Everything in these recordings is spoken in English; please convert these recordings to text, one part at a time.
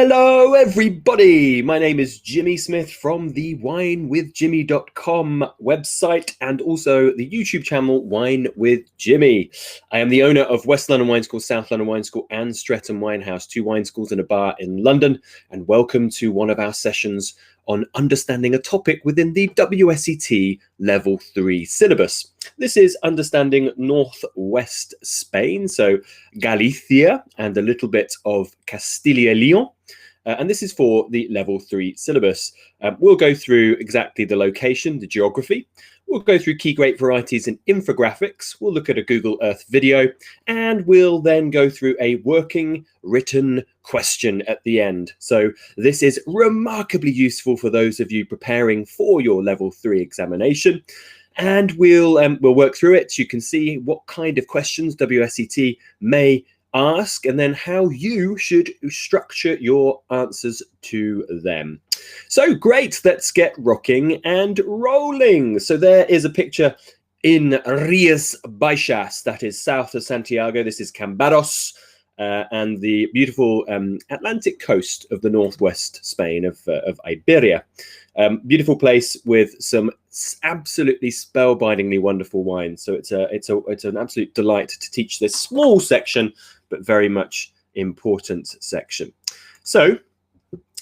Hello everybody, my name is Jimmy Smith from the winewithjimmy.com website and also the YouTube channel Wine with Jimmy. I am the owner of West London Wine School, South London Wine School and Streatham Winehouse, 2 wine schools and a bar in London, and welcome to one of our sessions on understanding a topic within the WSET Level 3 syllabus. This is understanding northwest Spain, so Galicia and a little bit of Castilla-y-Leon. And this is for the Level 3 syllabus. We'll go through exactly the location, the geography. We'll go through key grape varieties and infographics. We'll look at a Google Earth video, and we'll then go through a working written question at the end. So this is remarkably useful for those of you preparing for your Level 3 examination. And we'll work through it. You can see what kind of questions WSET may ask and then how you should structure your answers to them. So great, let's get rocking and rolling. So there is a picture in Rías Baixas, that is south of Santiago. This is Cambados and the beautiful Atlantic coast of the northwest Spain of Iberia. Beautiful place with some absolutely spellbindingly wonderful wine. So it's an absolute delight to teach this small section, but very much important section. So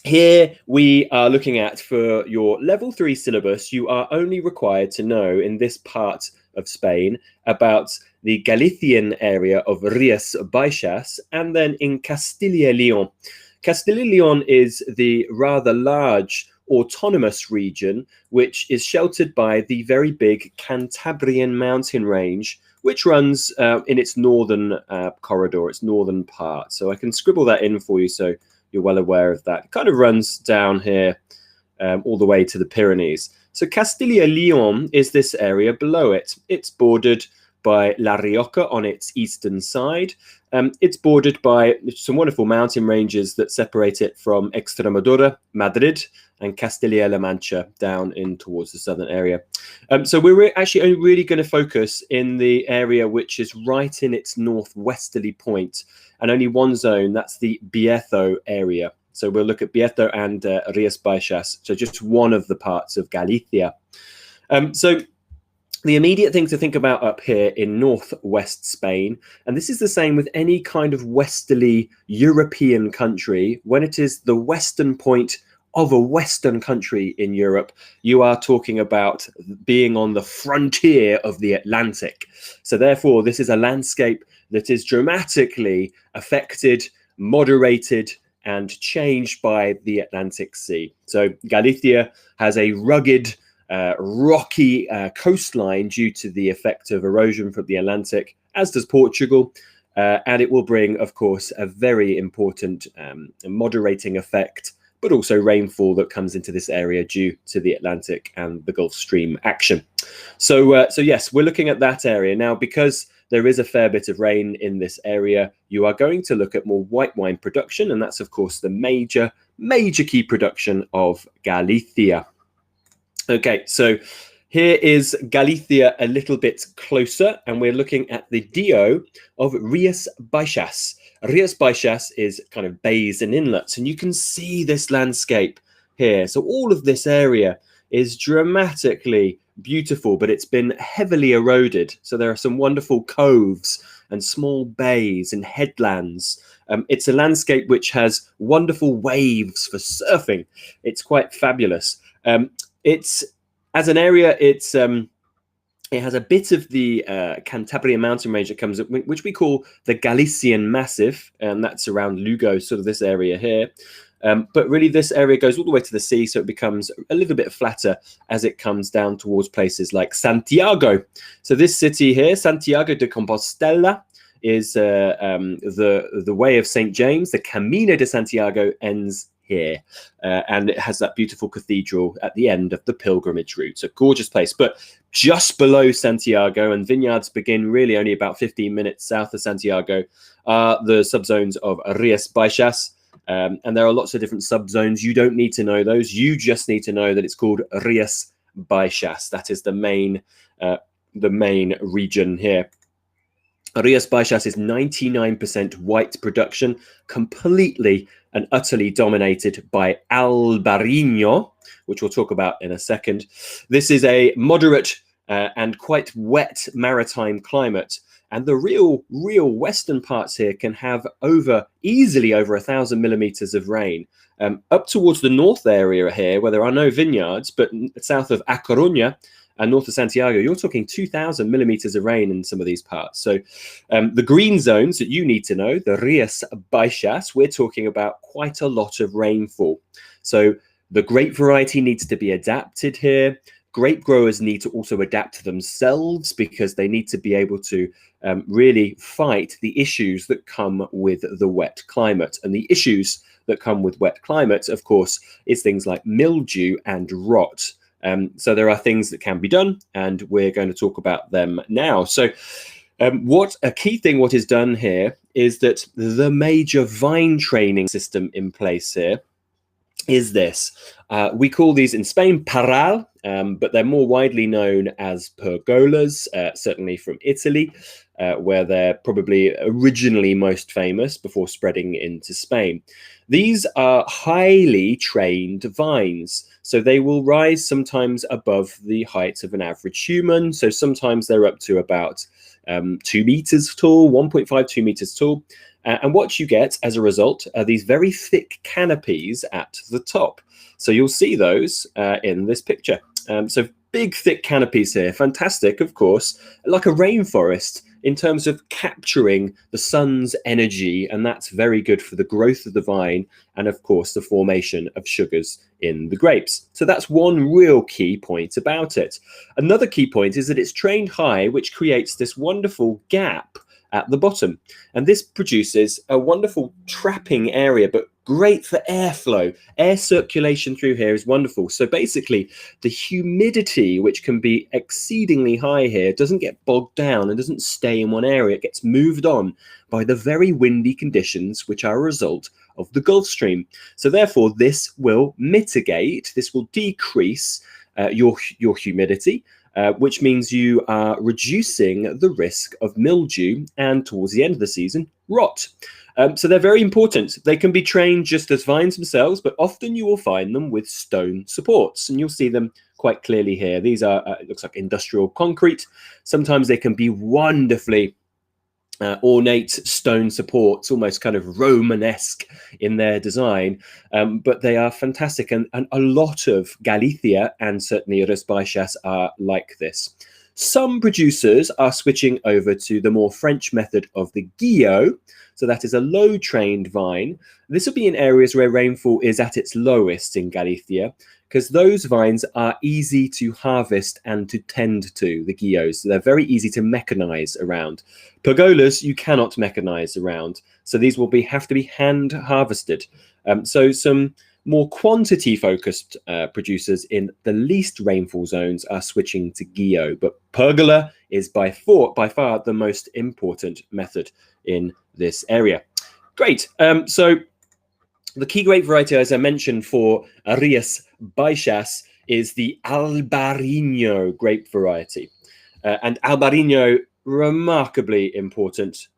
here we are looking at, for your Level 3 syllabus, you are only required to know in this part of Spain about the Galician area of Rias Baixas, and then in Castilla-y-Leon. Castilla-y-Leon is the rather large autonomous region which is sheltered by the very big Cantabrian mountain range, which runs in its northern corridor, its northern part. So I can scribble that in for you so you're well aware of that. It kind of runs down here all the way to the Pyrenees. So Castilla-y-Leon is this area below it. It's bordered by La Rioja on its eastern side. It's bordered by some wonderful mountain ranges that separate it from Extremadura, Madrid, and Castilla-La Mancha down in towards the southern area. So we're actually only really going to focus in the area which is right in its northwesterly point, and only one zone, that's the Bierzo area. So we'll look at Bierzo and Rias Baixas, so just one of the parts of Galicia. So the immediate thing to think about up here in northwest Spain, and this is the same with any kind of westerly European country, when it is the western point of a Western country in Europe, you are talking about being on the frontier of the Atlantic. So therefore, this is a landscape that is dramatically affected, moderated, and changed by the Atlantic Sea. So Galicia has a rugged, rocky coastline due to the effect of erosion from the Atlantic, as does Portugal. And it will bring, of course, a very important moderating effect, but also rainfall that comes into this area due to the Atlantic and the Gulf Stream action. So yes, we're looking at that area. Now, because there is a fair bit of rain in this area, you are going to look at more white wine production, and that's, of course, the major key production of Galicia. Okay, so here is Galicia a little bit closer, and we're looking at the DO of Rias Baixas. Rias Baixas is kind of bays and inlets, and you can see this landscape here. So all of this area is dramatically beautiful, but it's been heavily eroded. So there are some wonderful coves and small bays and headlands. It's a landscape which has wonderful waves for surfing. It's quite fabulous. It's, as an area, it has a bit of the Cantabrian mountain range that comes up, which we call the Galician Massif, and that's around Lugo, sort of this area here. But really, this area goes all the way to the sea, so it becomes a little bit flatter as it comes down towards places like Santiago. So this city here, Santiago de Compostela, is the way of St. James. The Camino de Santiago ends here, and it has that beautiful cathedral at the end of the pilgrimage route. So gorgeous place. But just below Santiago, and vineyards begin really only about 15 minutes south of Santiago, are the subzones of Rias Baixas. And there are lots of different subzones. You don't need to know those. You just need to know that it's called Rias Baixas. That is the main region here. Rias Baixas is 99% white production, completely and utterly dominated by Albariño, which we'll talk about in a second. This is a moderate and quite wet maritime climate. And the real western parts here can have easily over 1,000 millimeters of rain. Up towards the north area here, where there are no vineyards, but south of A Coruña and north of Santiago, you're talking 2,000 millimeters of rain in some of these parts. So the green zones that you need to know, the Rias Baixas, we're talking about quite a lot of rainfall. So the grape variety needs to be adapted here. Grape growers need to also adapt themselves because they need to be able to really fight the issues that come with the wet climate. And the issues that come with wet climate, of course, is things like mildew and rot. So there are things that can be done, and we're going to talk about them now. So what is done here is that the major vine training system in place here is this. We call these in Spain parral, but they're more widely known as pergolas, certainly from Italy, where they're probably originally most famous before spreading into Spain. These are highly trained vines, so they will rise sometimes above the height of an average human. So sometimes they're up to about 2 meters tall, 1.5, 2 meters tall. And what you get as a result are these very thick canopies at the top. So you'll see those in this picture. So big, thick canopies here. Fantastic, of course, like a rainforest in terms of capturing the sun's energy. And that's very good for the growth of the vine and, of course, the formation of sugars in the grapes. So that's one real key point about it. Another key point is that it's trained high, which creates this wonderful gap at the bottom, and this produces a wonderful trapping area, but great for airflow. Air circulation through here is wonderful. So basically the humidity, which can be exceedingly high here, doesn't get bogged down and doesn't stay in one area. It gets moved on by the very windy conditions which are a result of the Gulf Stream. So therefore this will mitigate, this will decrease your humidity, which means you are reducing the risk of mildew and, towards the end of the season, rot. So they're very important. They can be trained just as vines themselves, but often you will find them with stone supports, and you'll see them quite clearly here. These are, it looks like industrial concrete. Sometimes they can be wonderfully ornate stone supports, almost kind of Romanesque in their design, but they are fantastic, and a lot of Galicia and certainly Rias Baixas are like this. Some producers are switching over to the more French method of the guillot, so that is a low trained vine. This will be in areas where rainfall is at its lowest in Galicia, because those vines are easy to harvest and to tend to, the guillots. They're very easy to mechanize around. Pergolas, you cannot mechanize around. So these will have to be hand harvested. So some more quantity focused producers in the least rainfall zones are switching to guillot, but pergola is by far the most important method in this area. Great. So the key grape variety, as I mentioned, for Rias Baixas is the Albariño grape variety. And Albariño, remarkably important.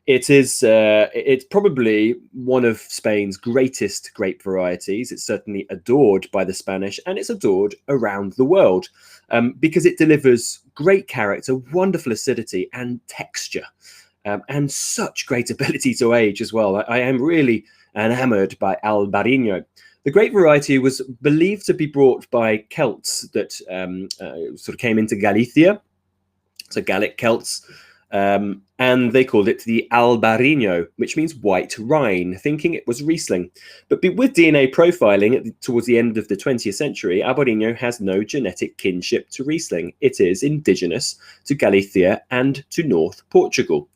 It's probably one of Spain's greatest grape varieties. It's certainly adored by the Spanish, and it's adored around the world because it delivers great character, wonderful acidity and texture, and such great ability to age as well. I am really enamored by Albariño. The grape variety was believed to be brought by Celts that sort of came into Galicia, so Gallic Celts, and they called it the Albariño, which means white Rhine, thinking it was Riesling. But with DNA profiling towards the end of the 20th century, Albariño has no genetic kinship to Riesling. It is indigenous to Galicia and to North Portugal.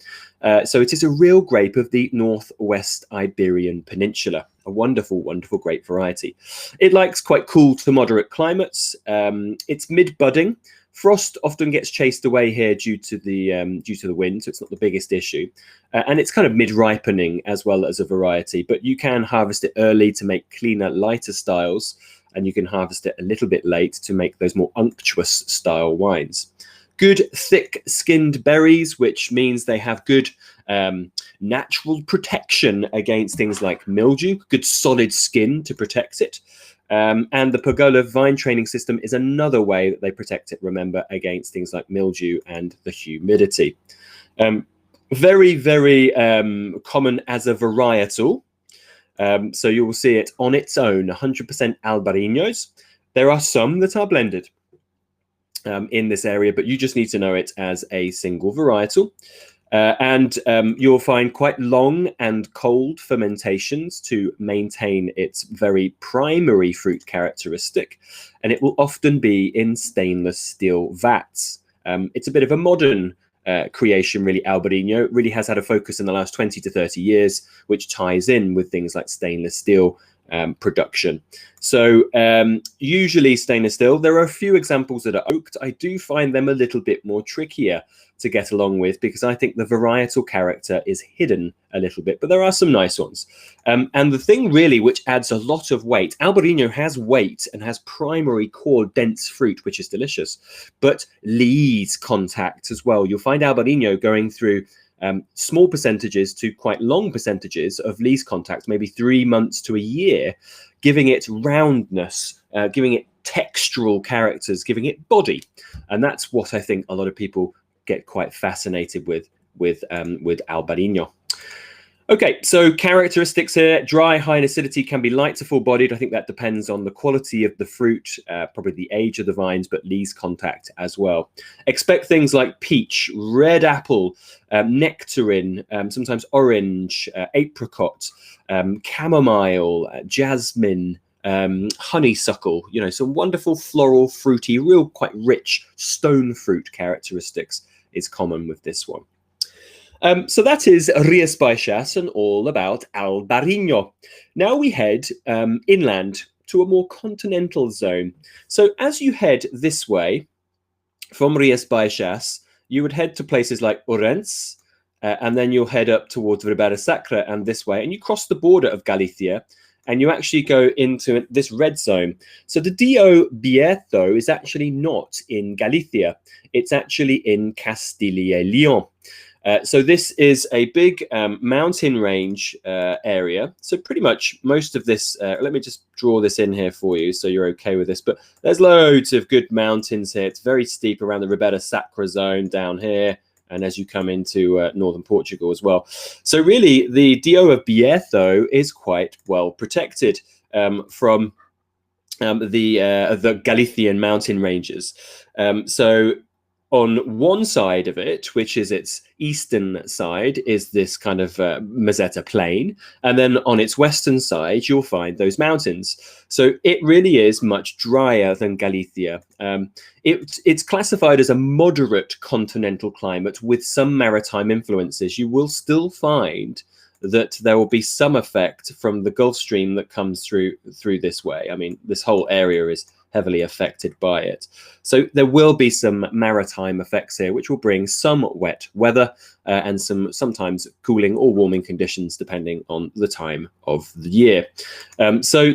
So it is a real grape of the northwest Iberian Peninsula, a wonderful, wonderful grape variety. It likes quite cool to moderate climates. It's mid-budding. Frost often gets chased away here due to the wind, so it's not the biggest issue. And it's kind of mid-ripening as well as a variety, but you can harvest it early to make cleaner, lighter styles, and you can harvest it a little bit late to make those more unctuous style wines. Good thick-skinned berries, which means they have good natural protection against things like mildew, good solid skin to protect it. And the Pergola vine training system is another way that they protect it, remember, against things like mildew and the humidity. Very, very common as a varietal. So you will see it on its own, 100% Albariños. There are some that are blended in this area, but you just need to know it as a single varietal. And you'll find quite long and cold fermentations to maintain its very primary fruit characteristic. And it will often be in stainless steel vats. It's a bit of a modern creation, really, Albariño. It really has had a focus in the last 20 to 30 years, which ties in with things like stainless steel production. So usually stainless steel. There are a few examples that are oaked. I do find them a little bit more trickier to get along with because I think the varietal character is hidden a little bit, but there are some nice ones. And the thing really which adds a lot of weight, Albariño has weight and has primary core dense fruit, which is delicious, but lees contact as well. You'll find Albariño going through small percentages to quite long percentages of lees contact, maybe 3 months to a year, giving it roundness, giving it textural characters, giving it body. And that's what I think a lot of people get quite fascinated with Albariño. Okay, so characteristics here: dry, high in acidity, can be light to full-bodied. I think that depends on the quality of the fruit, probably the age of the vines, but lees contact as well. Expect things like peach, red apple, nectarine, sometimes orange, apricot, chamomile, jasmine, honeysuckle, you know, some wonderful floral, fruity, real quite rich stone fruit characteristics is common with this one. So that is Rías Baixas and all about Albariño. Now we head inland to a more continental zone. So as you head this way from Rias Baixas, you would head to places like Ourense, and then you'll head up towards Ribeira Sacra and this way, and you cross the border of Galicia, and you actually go into this red zone. So the DO Bierzo is actually not in Galicia. It's actually in Castilla-y-Leon. So this is a big mountain range area. So pretty much most of this, let me just draw this in here for you so you're okay with this, but there's loads of good mountains here. It's very steep around the Ribeira Sacra zone down here, and as you come into northern Portugal as well. So really the DO of Bierzo is quite well protected from the Galician mountain ranges. So on one side of it, which is its eastern side, is this kind of Meseta plain. And then on its western side, you'll find those mountains. So it really is much drier than Galicia. It's classified as a moderate continental climate with some maritime influences. You will still find that there will be some effect from the Gulf Stream that comes through this way. I mean, this whole area is heavily affected by it. So there will be some maritime effects here, which will bring some wet weather and sometimes cooling or warming conditions, depending on the time of the year. So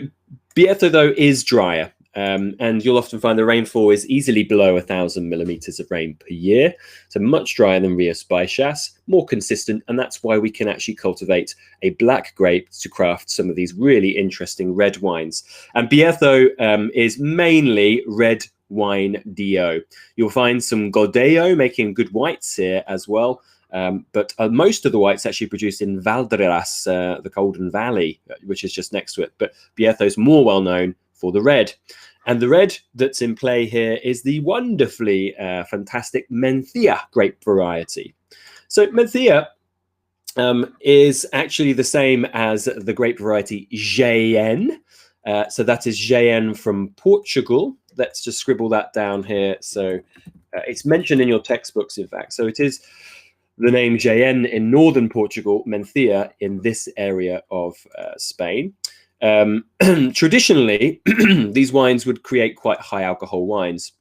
Bierzo, though, is drier. And you'll often find the rainfall is easily below 1,000 millimeters of rain per year. So much drier than Rias Baixas, more consistent. And that's why we can actually cultivate a black grape to craft some of these really interesting red wines. And Bierzo is mainly red wine DO. You'll find some Godello making good whites here as well. But most of the whites actually produced in Valderas, the Golden Valley, which is just next to it. But Bierzo is more well known for the red. And the red that's in play here is the wonderfully fantastic Mencia grape variety. So Mencia is actually the same as the grape variety JN. So that is JN from Portugal. Let's just scribble that down here. So it's mentioned in your textbooks, in fact. So it is the name JN in northern Portugal, Mencia in this area of Spain. Traditionally, these wines would create quite high alcohol wines.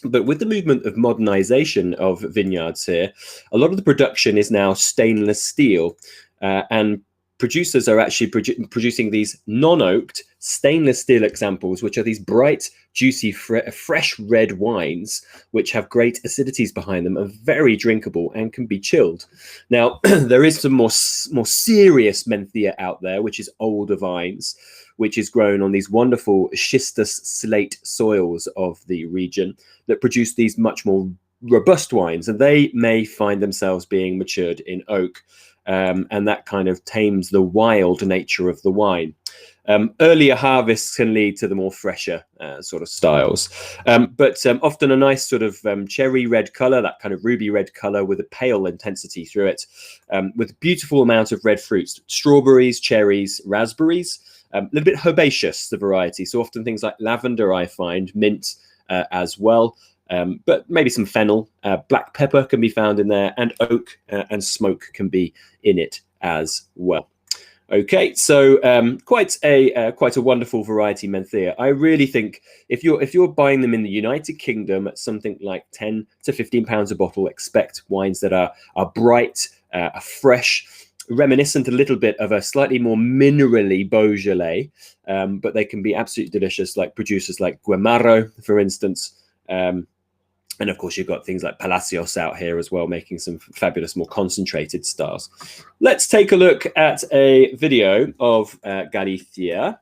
But with the movement of modernization of vineyards here, a lot of the production is now stainless steel. And producers are actually producing these non-oaked stainless steel examples, which are these bright, juicy, fresh red wines, which have great acidities behind them, are very drinkable and can be chilled. Now, there is some more serious Mencia out there, which is older vines, which is grown on these wonderful schistous slate soils of the region that produce these much more robust wines, and they may find themselves being matured in oak. And that kind of tames the wild nature of the wine. Earlier harvests can lead to the more fresher sort of styles, but often a nice sort of cherry red color, that kind of ruby red color with a pale intensity through it, with a beautiful amount of red fruits, strawberries, cherries, raspberries, a little bit herbaceous, the variety. So often things like lavender, I find, mint as well. But maybe some fennel, black pepper can be found in there, and oak and smoke can be in it as well. Okay, so quite a wonderful variety Mencia. I really think if you're buying them in the United Kingdom at something like 10 to 15 pounds a bottle, expect wines that are bright, are fresh, reminiscent a little bit of a slightly more minerally Beaujolais, but they can be absolutely delicious, like producers like Guemaro, for instance. And of course, you've got things like Palacios out here as well, making some fabulous, more concentrated styles. Let's take a look at a video of Galicia.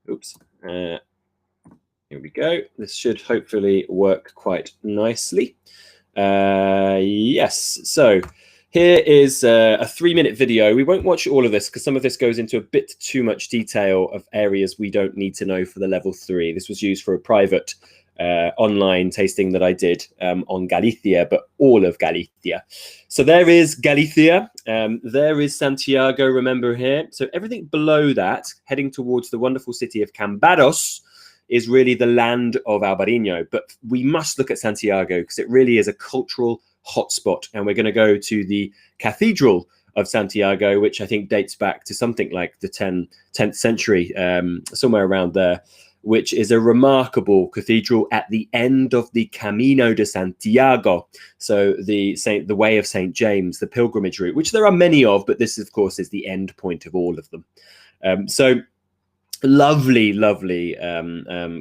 Oops. Here we go. This should hopefully work quite nicely. Yes. So here is a 3-minute video. We won't watch all of this because some of this goes into a bit too much detail of areas we don't need to know for the level 3. This was used for a private online tasting that I did on Galicia, but all of Galicia. So there is Galicia, there is Santiago, remember here. So everything below that, heading towards the wonderful city of Cambados, is really the land of Albariño. But we must look at Santiago because it really is a cultural hotspot. And we're going to go to the Cathedral of Santiago, which I think dates back to something like the 10th century, somewhere around there, which is a remarkable cathedral at the end of the Camino de Santiago. So the way of St. James, the pilgrimage route, which there are many of, but this, of course, is the end point of all of them. So lovely, lovely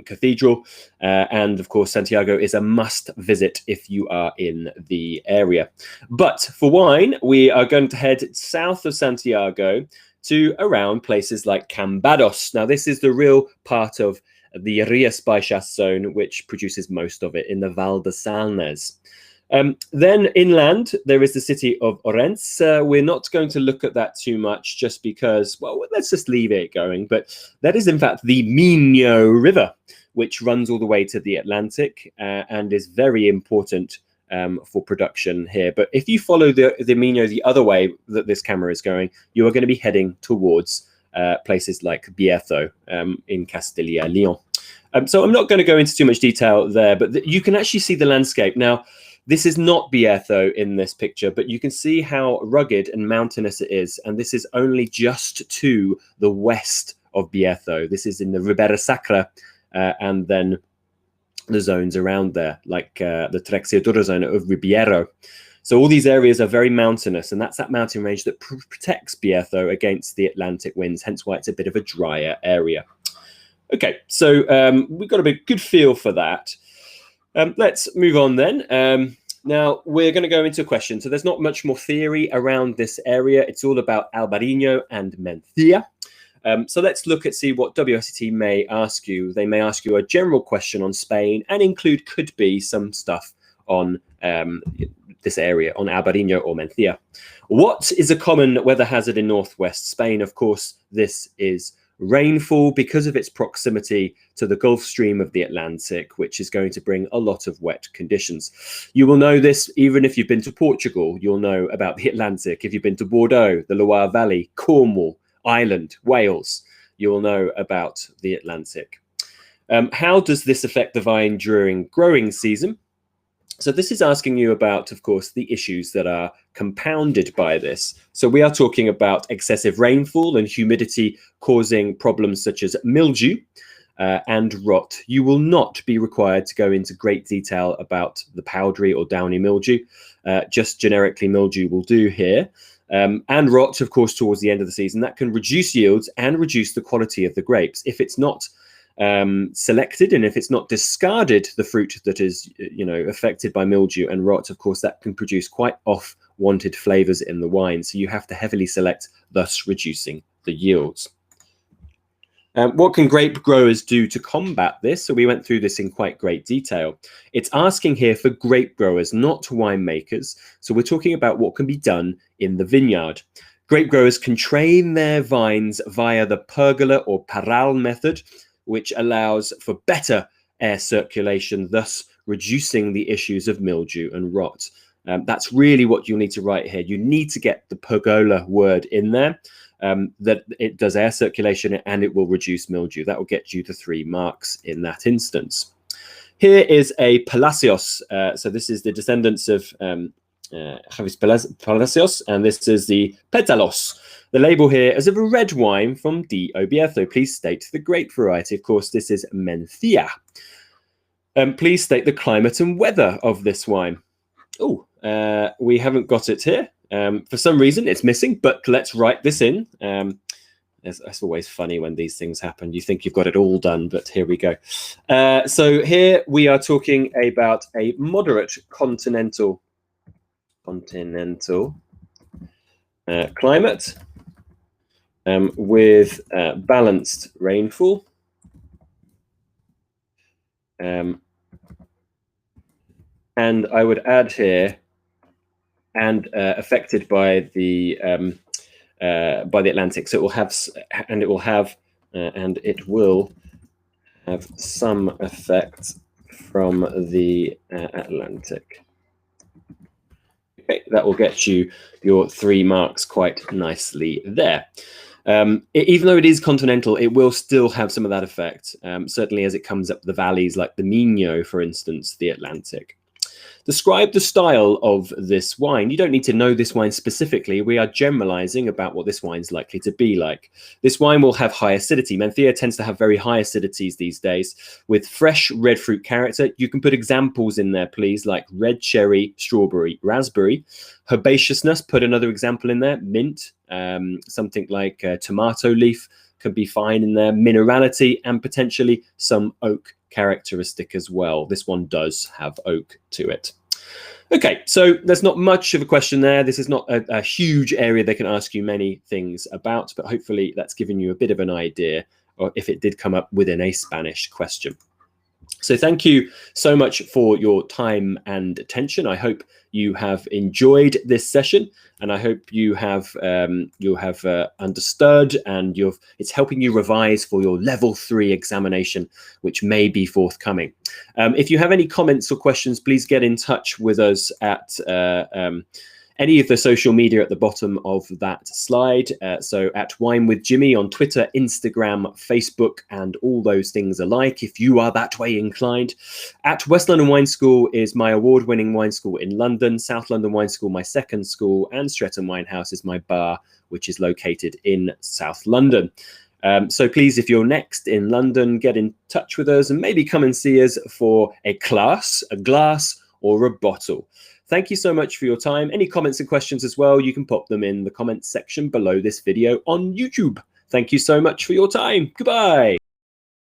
cathedral. And of course, Santiago is a must visit if you are in the area. But for wine, we are going to head south of Santiago to around places like Cambados. Now, this is the real part of the Rias Baixas zone, which produces most of it in the Val de Salnes. Then inland, there is the city of Orense. We're not going to look at that too much just because, well, let's just leave it going. But that is, in fact, the Minho River, which runs all the way to the Atlantic and is very important for production here. But if you follow the Minho the other way that this camera is going, you are going to be heading towards places like Bierzo in Castilla-y-Leon. So I'm not going to go into too much detail there, but you can actually see the landscape. Now, this is not Bierzo in this picture, but you can see how rugged and mountainous it is. And this is only just to the west of Bierzo. This is in the Ribera Sacra and then the zones around there, like the Trexiadura zone of Ribeiro. So all these areas are very mountainous, and that's that mountain range that protects Bierzo against the Atlantic winds, hence why it's a bit of a drier area. Okay, so we've got a good feel for that. Let's move on then. Now, we're going to go into a question. So there's not much more theory around this area. It's all about Albariño and Mencia. So let's look at see what WSET may ask you. They may ask you a general question on Spain and include, could be, some stuff on this area, on Albariño or Mencia. What is a common weather hazard in northwest Spain? Of course, this is rainfall because of its proximity to the Gulf Stream of the Atlantic, which is going to bring a lot of wet conditions. You will know this even if you've been to Portugal. You'll know about the Atlantic. If you've been to Bordeaux, the Loire Valley, Cornwall, Ireland, Wales, you will know about the Atlantic. How does this affect the vine during growing season? So this is asking you about, of course, the issues that are compounded by this. So we are talking about excessive rainfall and humidity causing problems such as mildew, and rot. You will not be required to go into great detail about the powdery or downy mildew. Just generically mildew will do here. And rot, of course, towards the end of the season. That can reduce yields and reduce the quality of the grapes. If it's not selected and if it's not discarded, the fruit that is, affected by mildew and rot, of course, that can produce quite off-wanted flavors in the wine. So you have to heavily select, thus reducing the yields. What can grape growers do to combat this? So we went through this in quite great detail. It's asking here for grape growers, not winemakers. So we're talking about what can be done in the vineyard. Grape growers can train their vines via the pergola or parral method, which allows for better air circulation, thus reducing the issues of mildew and rot. That's really what you'll need to write here. You need to get the pergola word in there, that it does air circulation and it will reduce mildew. That will get you the 3 marks in that instance. Here is a Palacios. So this is the descendants of Javis Palacios, and this is the Petalos. The label here is of a red wine from D. Bierzo. Please state the grape variety. Of course, this is Mencia. Please state the climate and weather of this wine. Oh, we haven't got it here. For some reason, it's missing, but let's write this in. It's always funny when these things happen. You think you've got it all done, but here we go. So here we are talking about a moderate continental climate with balanced rainfall. And I would add here, and affected by the Atlantic. So it will have, and it will have some effect from the Atlantic. Okay, that will get you your 3 marks quite nicely there. Even though it is continental, it will still have some of that effect, certainly as it comes up the valleys like the Minho, for instance, the Atlantic. Describe the style of this wine. You don't need to know this wine specifically. We are generalizing about what this wine is likely to be like. This wine will have high acidity. Mencia tends to have very high acidities these days with fresh red fruit character. You can put examples in there, please, like red cherry, strawberry, raspberry. Herbaceousness, put another example in there. Mint, something like tomato leaf can be fine in there. Minerality and potentially some oak characteristic as well. This one does have oak to it. Okay, so there's not much of a question there. This is not a huge area they can ask you many things about, but hopefully that's given you a bit of an idea, or if it did come up within a Spanish question. So thank you so much for your time and attention. I hope you have enjoyed this session, and I hope you have understood, and it's helping you revise for your level 3 examination, which may be forthcoming. If you have any comments or questions, please get in touch with us at any of the social media at the bottom of that slide. So at Wine with Jimmy on Twitter, Instagram, Facebook, and all those things alike, if you are that way inclined. At West London Wine School is my award-winning wine school in London, South London Wine School, my second school, and Streatham Winehouse is my bar, which is located in South London. So please, if you're next in London, get in touch with us and maybe come and see us for a class, a glass, or a bottle. Thank you so much for your time. Any comments and questions as well, you can pop them in the comments section below this video on YouTube. Thank you so much for your time. Goodbye.